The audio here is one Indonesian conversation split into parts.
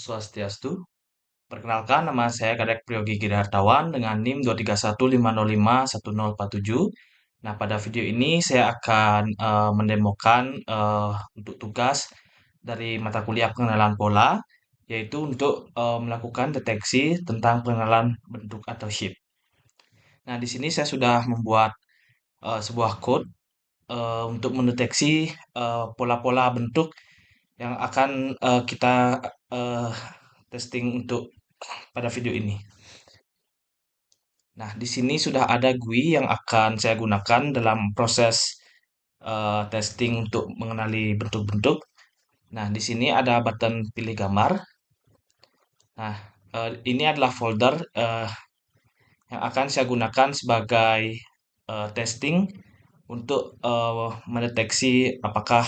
Swastiastu. Perkenalkan, nama saya Kadek Priyogi Gidartawan dengan NIM 23150511047. Nah, pada video ini saya akan mendemokan untuk tugas dari mata kuliah pengenalan pola, yaitu untuk melakukan deteksi tentang pengenalan bentuk atau shape. Nah, di sini saya sudah membuat sebuah code untuk mendeteksi pola-pola bentuk yang akan kita eh, testing untuk pada video ini. Nah, di sini sudah ada GUI yang akan saya gunakan dalam proses testing untuk mengenali bentuk-bentuk. Nah, di sini ada button pilih gambar. Nah, ini adalah folder yang akan saya gunakan sebagai testing untuk mendeteksi apakah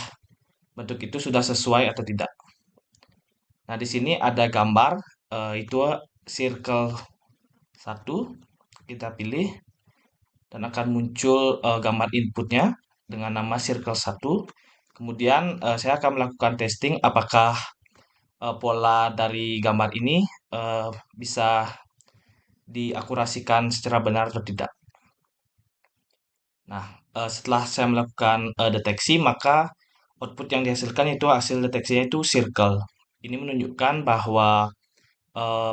bentuk itu sudah sesuai atau tidak. Nah, di sini ada gambar, itu circle 1, kita pilih dan akan muncul gambar inputnya dengan nama circle 1. Kemudian saya akan melakukan testing apakah pola dari gambar ini bisa diakurasikan secara benar atau tidak. Nah, setelah saya melakukan deteksi, maka output yang dihasilkan itu hasil deteksinya itu circle. Ini menunjukkan bahwa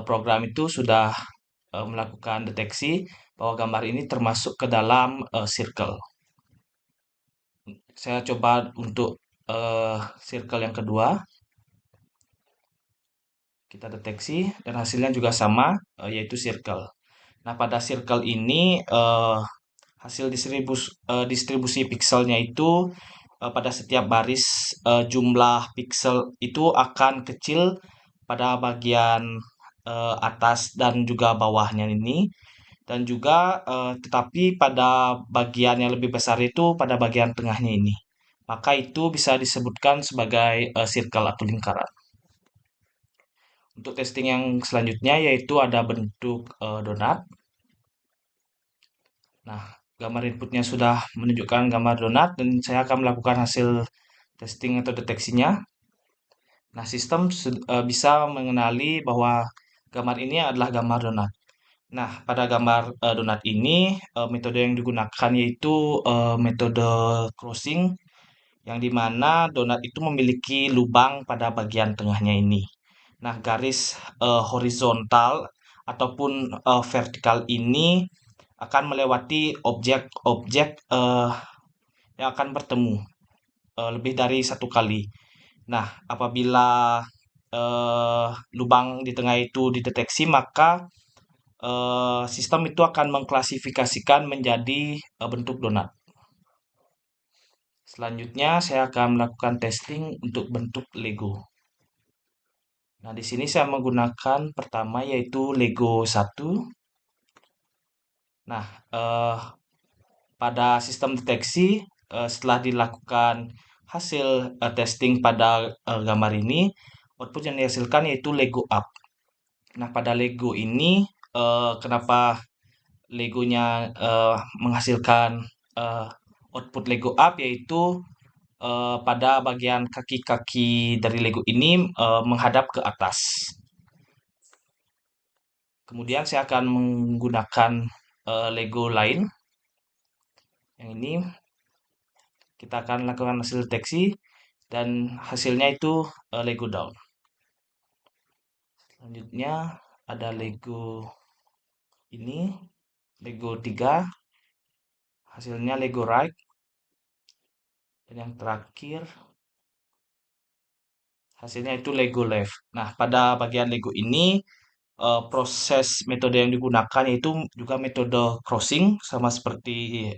program itu sudah melakukan deteksi bahwa gambar ini termasuk ke dalam circle. Saya coba untuk circle yang kedua. Kita deteksi dan hasilnya juga sama, yaitu circle. Nah, pada circle ini hasil distribusi pixelnya itu pada setiap baris jumlah pixel itu akan kecil pada bagian atas dan juga bawahnya ini, dan juga tetapi pada bagian yang lebih besar itu pada bagian tengahnya ini. Maka itu bisa disebutkan sebagai circle atau lingkaran. Untuk testing yang selanjutnya yaitu ada bentuk donat. Nah, gambar inputnya sudah menunjukkan gambar donat dan saya akan melakukan hasil testing atau deteksinya. Nah, sistem bisa mengenali bahwa gambar ini adalah gambar donat. Nah, pada gambar donat ini metode yang digunakan yaitu metode crossing, yang dimana donat itu memiliki lubang pada bagian tengahnya ini. Nah, garis horizontal ataupun vertikal ini akan melewati objek-objek yang akan bertemu lebih dari satu kali. Nah, apabila eh, lubang di tengah itu dideteksi, maka sistem itu akan mengklasifikasikan menjadi bentuk donat. Selanjutnya, saya akan melakukan testing untuk bentuk Lego. Nah, di sini saya menggunakan pertama yaitu Lego 1. Nah, pada sistem deteksi setelah dilakukan hasil testing pada gambar ini, output yang dihasilkan yaitu Lego up. Nah, pada Lego ini kenapa Legonya menghasilkan eh, output Lego up, yaitu pada bagian kaki-kaki dari Lego ini menghadap ke atas. Kemudian saya akan menggunakan Lego lain. Yang ini kita akan lakukan hasil deteksi dan hasilnya itu Lego down. Selanjutnya ada Lego ini, Lego 3, hasilnya Lego right. Dan yang terakhir hasilnya itu Lego left. Nah, pada bagian Lego ini proses metode yang digunakan yaitu juga metode crossing sama seperti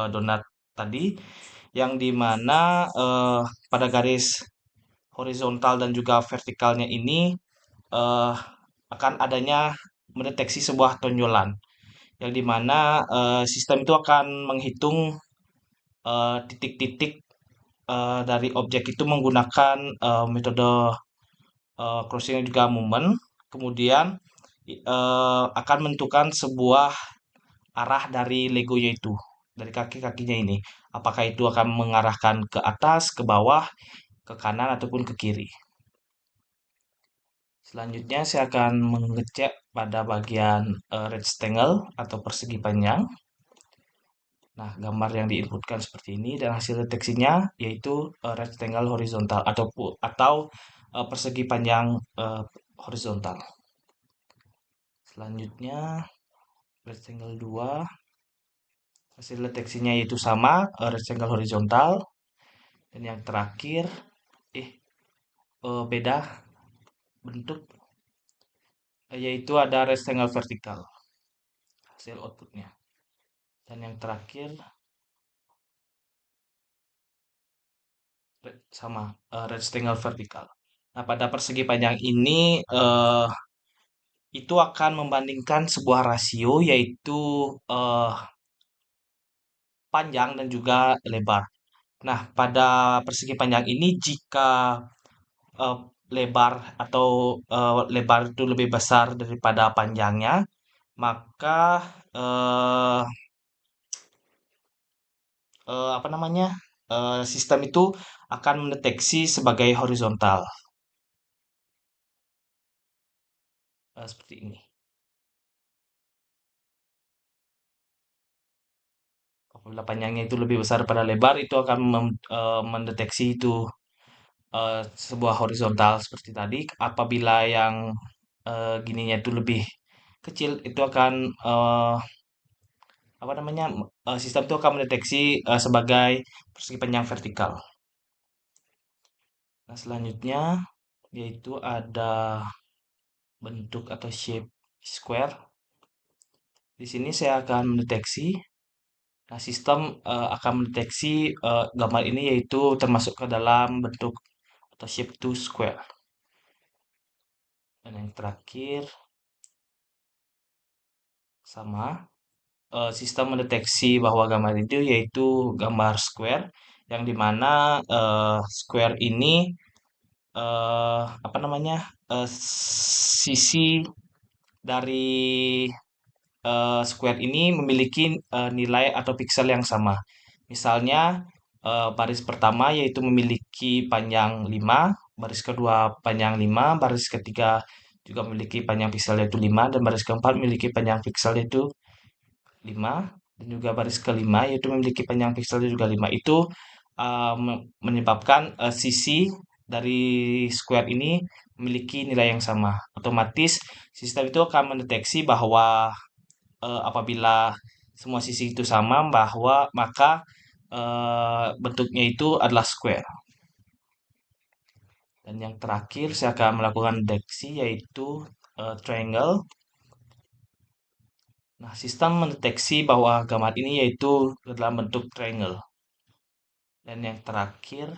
donat tadi, yang dimana pada garis horizontal dan juga vertikalnya ini eh, akan adanya mendeteksi sebuah tonjolan, yang dimana sistem itu akan menghitung titik-titik dari objek itu menggunakan metode crossing dan juga movement. Kemudian akan menentukan sebuah arah dari Legonya itu, dari kaki-kakinya ini. Apakah itu akan mengarahkan ke atas, ke bawah, ke kanan, ataupun ke kiri. Selanjutnya saya akan mengecek pada bagian rectangle atau persegi panjang. Nah, gambar yang diinputkan seperti ini dan hasil deteksinya yaitu rectangle horizontal atau persegi panjang horizontal. Selanjutnya rectangle 2 hasil deteksinya yaitu sama rectangle horizontal dan yang terakhir beda bentuk yaitu ada rectangle vertikal hasil outputnya dan yang terakhir sama rectangle vertikal. Nah, pada persegi panjang ini itu akan membandingkan sebuah rasio yaitu eh, panjang dan juga lebar. Nah, pada persegi panjang ini jika eh, lebar atau lebar itu lebih besar daripada panjangnya, maka eh, apa namanya? Sistem itu akan mendeteksi sebagai horizontal. Seperti ini. Apabila panjangnya itu lebih besar pada lebar, itu akan mendeteksi itu sebuah horizontal seperti tadi. Apabila yang gininya itu lebih kecil, itu akan apa namanya? Sistem itu akan mendeteksi sebagai persegi panjang vertikal. Nah, selanjutnya yaitu ada bentuk atau shape square. Di sini saya akan mendeteksi. Nah, sistem akan mendeteksi gambar ini yaitu termasuk ke dalam bentuk atau shape to square. Dan yang terakhir sama sistem mendeteksi bahwa gambar itu yaitu gambar square yang dimana square ini apa namanya sisi dari square ini memiliki nilai atau piksel yang sama. Misalnya baris pertama yaitu memiliki panjang 5, baris kedua panjang 5, baris ketiga juga memiliki panjang piksel yaitu 5, dan baris keempat memiliki panjang piksel yaitu 5, dan juga baris kelima yaitu memiliki panjang piksel juga 5. Itu menyebabkan sisi dari square ini memiliki nilai yang sama. Otomatis sistem itu akan mendeteksi bahwa apabila semua sisi itu sama bahwa maka bentuknya itu adalah square. Dan yang terakhir saya akan melakukan deteksi yaitu triangle. Nah, sistem mendeteksi bahwa gambar ini yaitu dalam bentuk triangle. Dan yang terakhir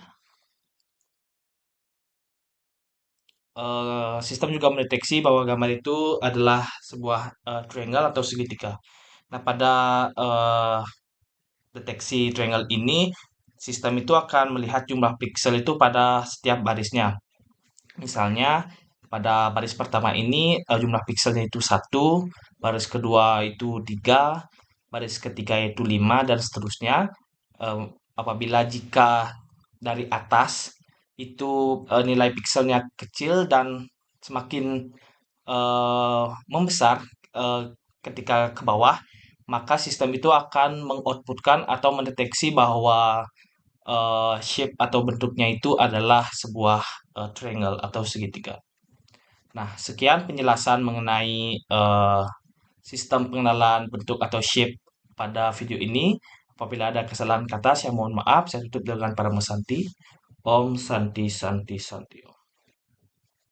sistem juga mendeteksi bahwa gambar itu adalah sebuah triangle atau segitiga. Nah, pada deteksi triangle ini, sistem itu akan melihat jumlah piksel itu pada setiap barisnya. Misalnya, pada baris pertama ini jumlah pikselnya itu 1, baris kedua itu 3, baris ketiga itu 5, dan seterusnya. Em, Apabila jika dari atas itu nilai pikselnya kecil dan semakin membesar eh, ketika ke bawah, maka sistem itu akan mengoutputkan atau mendeteksi bahwa shape atau bentuknya itu adalah sebuah triangle atau segitiga. Nah, sekian penjelasan mengenai sistem pengenalan bentuk atau shape pada video ini. Apabila ada kesalahan kata, saya mohon maaf. Saya tutup dengan para Santi. Om Santi Santi Santi.